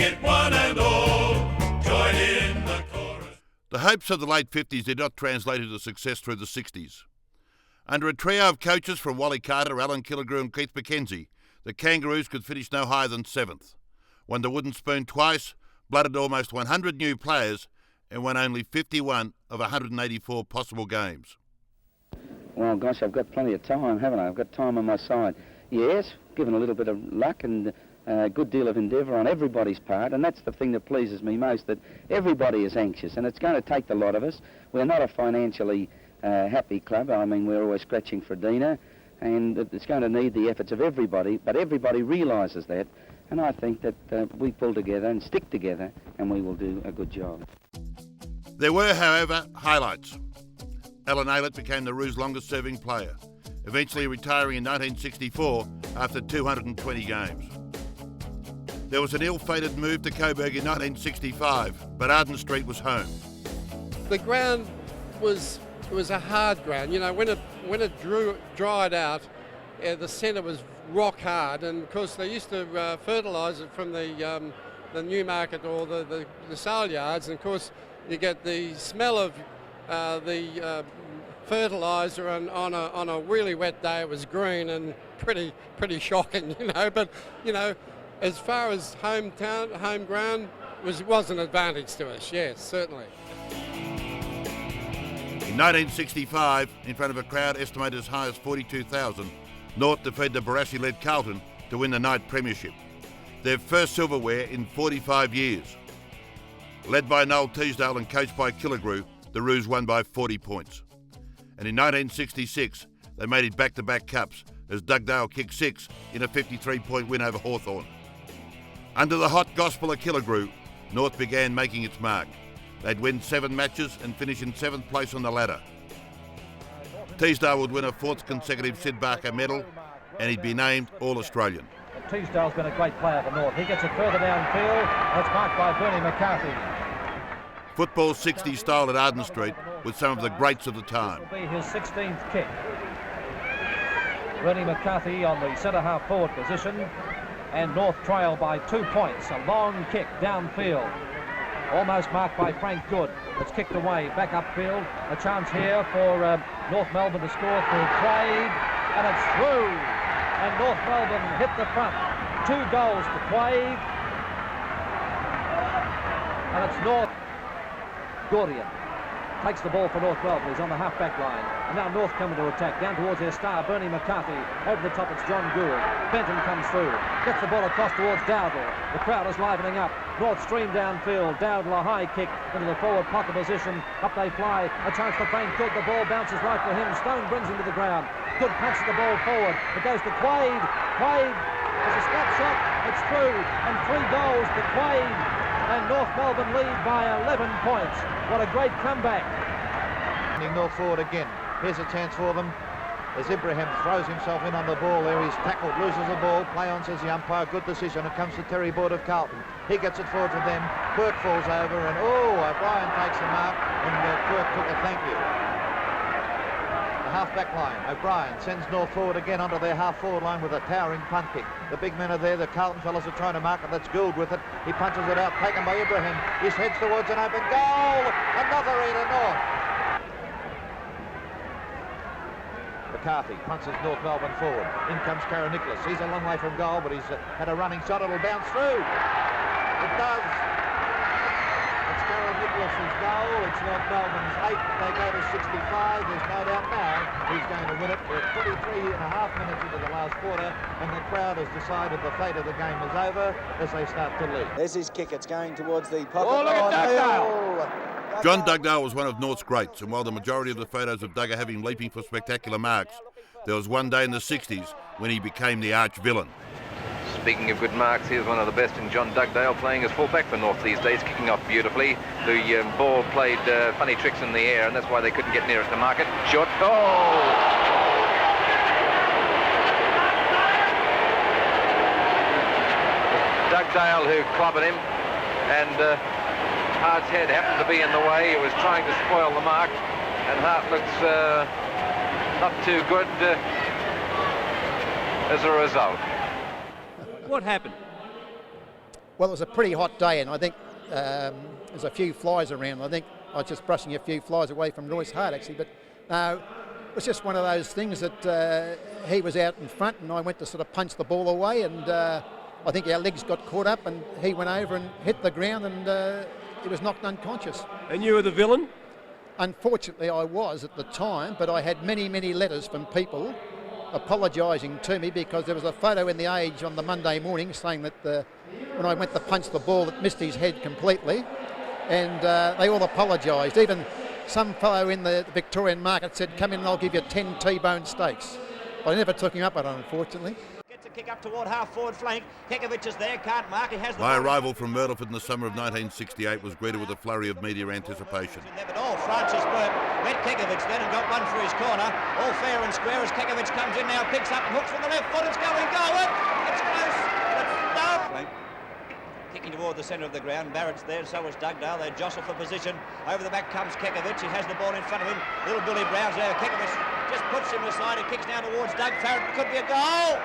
It one and all, join in the chorus. The hopes of the late 50s did not translate into success through the 60s. Under a trio of coaches from Wally Carter, Alan Killigrew and Keith McKenzie, the Kangaroos could finish no higher than 7th. Won the wooden spoon twice, blooded almost 100 new players and won only 51 of 184 possible games. Well, gosh, I've got plenty of time, haven't I? I've got time on my side. Yes, given a little bit of luck and a good deal of endeavour on everybody's part, and that's the thing that pleases me most, that everybody is anxious, and it's going to take the lot of us. We're not a financially happy club. I mean, we're always scratching for Dina, and it's going to need the efforts of everybody, but everybody realises that, and I think that we pull together and stick together, and we will do a good job. There were, however, highlights. Alan Aylett became the Roos' longest-serving player, eventually retiring in 1964 after 220 games. There was an ill-fated move to Coburg in 1965, but Arden Street was home. The ground was a hard ground. You know, when it dried out, the centre was rock hard, and of course they used to fertilise it from the Newmarket or the sale yards, and of course you get the smell of the fertiliser, and on a really wet day it was green and pretty shocking, you know. But you know, as far as home ground was an advantage to us. Yes, certainly. In 1965, in front of a crowd estimated as high as 42,000, North defeated the Barassi-led Carlton to win the night premiership, their first silverware in 45 years. Led by Noel Teasdale and coached by Killigrew, the Roos won by 40 points. And in 1966, they made it back-to-back cups as Dugdale kicked 6 in a 53-point win over Hawthorn. Under the hot gospel of Killigrew, North began making its mark. They'd win 7 matches and finish in 7th place on the ladder. Teasdale would win a 4th consecutive Sid Barker medal, and he'd be named All-Australian. Teasdale's been a great player for North. He gets it further downfield, and it's marked by Bernie McCarthy. Football 60s style at Arden Street with some of the greats of the time. This will be his 16th kick. Bernie McCarthy on the centre-half forward position, and North trail by 2 points. A long kick downfield, almost marked by Frank Good. It's kicked away, back upfield. A chance here for North Melbourne to score through Quaid, and it's through. And North Melbourne hit the front. 2 goals to Quaid, and it's North. Gordian takes the ball for North Melbourne. He's on the half-back line. And now North coming to attack. Down towards their star, Bernie McCarthy. Over the top, it's John Gould. Benton comes through. Gets the ball across towards Dowdle. The crowd is livening up. North stream downfield. Dowdle, a high kick into the forward pocket position. Up they fly. A chance for Frank Good. The ball bounces right for him. Stone brings him to the ground. Good punches the ball forward. It goes to Quaid. Quaid has a snap shot. It's through. And 3 goals to Quaid. And North Melbourne lead by 11 points. What a great comeback. North forward again. Here's a chance for them as Ibrahim throws himself in on the ball there. He's tackled, loses the ball. Play on, says the umpire. Good decision. It comes to Terry Board of Carlton. He gets it forward to them. Quirk falls over, and O'Brien takes the mark, and Quirk took a thank you. The half-back line. O'Brien sends North forward again onto their half-forward line with a towering punt kick. The big men are there. The Carlton fellas are trying to mark it. That's Gould with it. He punches it out, taken by Ibrahim. He heads towards an open goal. Another to North. McCarthy punches North Melbourne forward. In comes Kara Nicholas. He's a long way from goal, but he's had a running shot. It'll bounce through. It does. It's Kara Nicholas's goal. It's North Melbourne's 8th. They go to 65. There's no doubt now he's going to win it. We're 23 and a half minutes into the last quarter, and the crowd has decided the fate of the game is over as they start to lead. There's his kick. It's going towards the pocket. Oh, look at Dugdale! John Dugdale was one of North's greats, and while the majority of the photos of Duggar have him leaping for spectacular marks, there was one day in the 60s when he became the arch-villain. Speaking of good marks, here's one of the best in John Dugdale, playing as full-back for North these days, kicking off beautifully. The ball played funny tricks in the air, and that's why they couldn't get near it to mark it. Shot. Oh! Dugdale who clobbered him, and Hart's head happened to be in the way. He was trying to spoil the mark, and Hart looks not too good as a result. What happened? Well, it was a pretty hot day, and I think there's a few flies around. I think I was just brushing a few flies away from Royce Hart, actually. But no, it was just one of those things that he was out in front, and I went to sort of punch the ball away, and I think our legs got caught up, and he went over and hit the ground, and he was knocked unconscious. And you were the villain? Unfortunately, I was at the time, but I had many, many letters from people apologising to me, because there was a photo in the Age on the Monday morning saying that when I went to punch the ball, it missed his head completely, and they all apologised. Even some fellow in the Victorian market said, "Come in and I'll give you 10 T-bone steaks." But I never took him up on it, unfortunately. Gets a kick up toward half-forward flank. Kekovic is there, can't mark. He has the My arrival from Myrtleford in the summer of 1968 was greeted with a flurry of media anticipation. Francis Burke met Kekovic then and got one for his corner. All fair and square as Kekovic comes in now, picks up and hooks from the left foot. It's going goal. It's close. It's no. Kicking toward the centre of the ground. Barrett's there, so is Dugdale. They jostle for position. Over the back comes Kekovic. He has the ball in front of him. Little Billy Brown's there. Kekovic just puts him aside. He kicks down towards Doug Farrett. It could be a goal.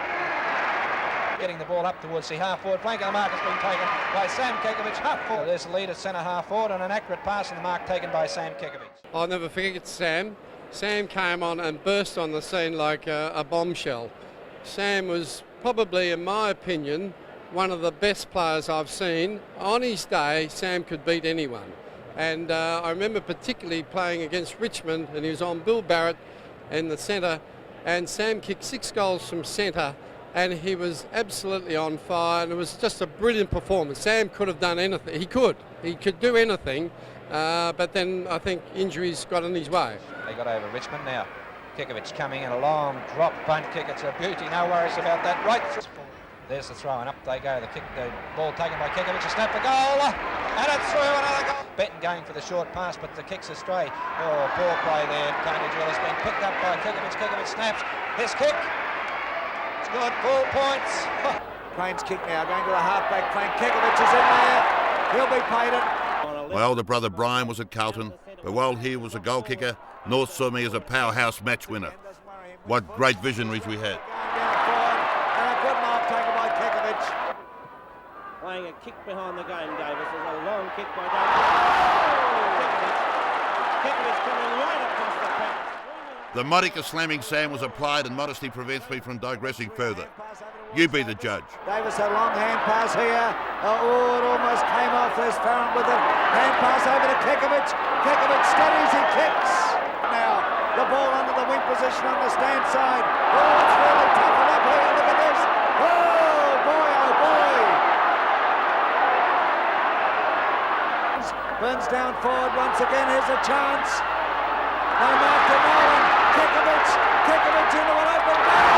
Getting the ball up towards the half-forward flank, and the mark has been taken by Sam Kekovic. Half-forward. There's the lead at centre half-forward, and an accurate pass and the mark taken by Sam Kekovic. I'll never forget Sam. Sam came on and burst on the scene like a bombshell. Sam was probably, in my opinion, one of the best players I've seen. On his day, Sam could beat anyone. And I remember particularly playing against Richmond, and he was on Bill Barrett in the centre, and Sam kicked 6 goals from centre, and he was absolutely on fire, and it was just a brilliant performance. Sam could have done anything. He could do anything, but then I think injuries got in his way. They got over Richmond now. Kekovic coming in a long drop punt kick. It's a beauty, no worries about that. Right. There's the throw, and up they go. The ball taken by Kekovic, a snap, the goal, and it's through, another goal. Benton going for the short pass, but the kick's astray. Oh, poor play there. Tony Drill has been picked up by Kekovic. Kekovic snaps. This kick. It's good. 4 points. Crane's kick now, going to the half-back flank. Kekovic is in there. He'll be paid it. My older brother Brian was at Carlton, but while he was a goal kicker, North saw me as a powerhouse match winner. What great visionaries we had. Playing a kick behind the game, Davis. There's a long kick by Davis. Kekovic coming right across the path. The moniker slamming Sam was applied, and modesty prevents me from digressing further. You be the judge. Davis, a long hand pass here. Oh, it almost came off. There's Farron with it. Hand pass over to Kekovic. Kekovic steadies, he kicks. Now, the ball under the wing position on the stand side. Oh, it's really toughened up here. Look at this. Oh, boy, oh, boy. Burns down forward once again. Here's a chance. No mark to Nolan. Kekovic into an open goal.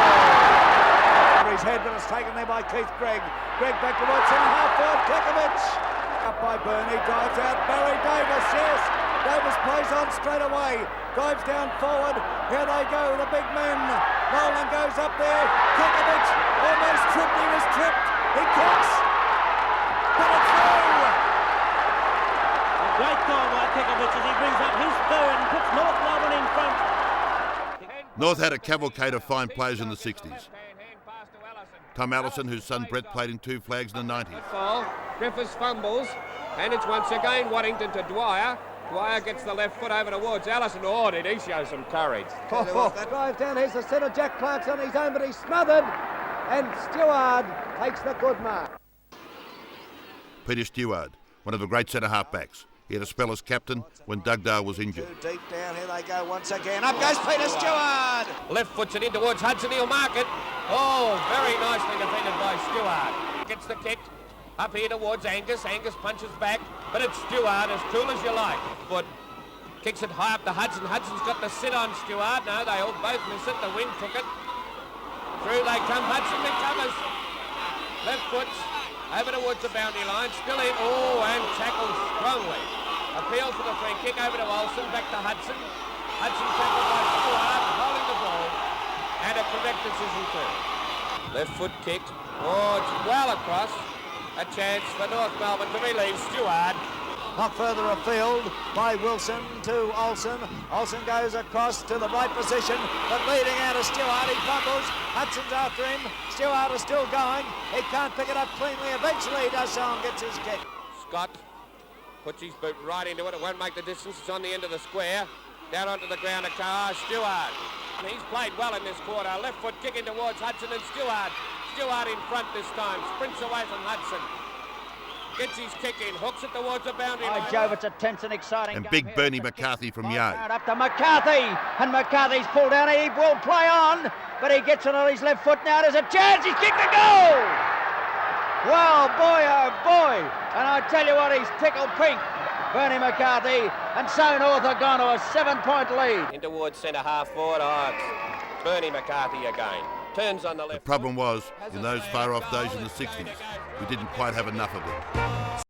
His head, but it's taken there by Keith Gregg. Gregg back towards centre half forward. Kekovic up by Burney. Dives out. Barry Davis. Yes. Davis plays on straight away. Dives down forward. Here they go. The big men. Nolan goes up there. Kekovic almost tripped. He was tripped. He kicks. But it's through. Great goal by Kekovic as he brings up his third and puts North Melbourne in front. North had a cavalcade of fine players in the 60s. Tom Allison, whose son Brett played in 2 flags in the 90s. Griffiths fumbles, and it's once again Waddington to Dwyer. Dwyer gets the left foot over towards Allison. Oh, did he show some courage. Drives down, here's the centre. Jack Clark's on his own, but he's smothered. And Stewart takes the good mark. Peter Stewart, one of the great centre half-backs. He had a spell as captain when Dugdale was injured. Deep down, here they go once again. Up goes Peter Stewart. Left foots it in towards Hudson. He'll mark it. Oh, very nicely defended by Stewart. Gets the kick. Up here towards Angus. Angus punches back, but it's Stewart, as cool as you like. But kicks it high up to Hudson. Hudson's got to sit on Stewart. No, they all both miss it. The wind took it. Through they come. Hudson recovers. Left foot over towards the boundary line. Still in. Oh, and tackles strongly. Appeal for the free kick over to Olsen. Back to Hudson. Hudson tackled by Stewart, holding the ball. And a correct decision too. Left foot kicked. Oh, it's well across. A chance for North Melbourne to relieve Stewart. Not further afield by Wilson to Olsen. Olsen goes across to the right position, but leading out of Stewart. He fumbles. Hudson's after him. Stewart is still going. He can't pick it up cleanly. Eventually he does so and gets his kick. Scott puts his boot right into it. It won't make the distance. It's on the end of the square. Down onto the ground, Stewart. He's played well in this quarter. Left foot kicking towards Hudson and Stewart. Stewart in front this time. Sprints away from Hudson. Gets his kick in. Hooks it towards the boundary line. Jove, it's a tense and exciting And game big here. Bernie McCarthy from Yale. Up to McCarthy, and McCarthy's pulled down. He will play on, but he gets it on his left foot now. There's a chance. He's kicked the goal. Well, boy, oh boy. And I tell you what, he's tickled pink. Bernie McCarthy, and so North are gone to a 7-point lead. In towards centre half forward. It's Bernie McCarthy again. Turns on the left. The problem was, in those far-off days in the 60s, we didn't quite have enough of it.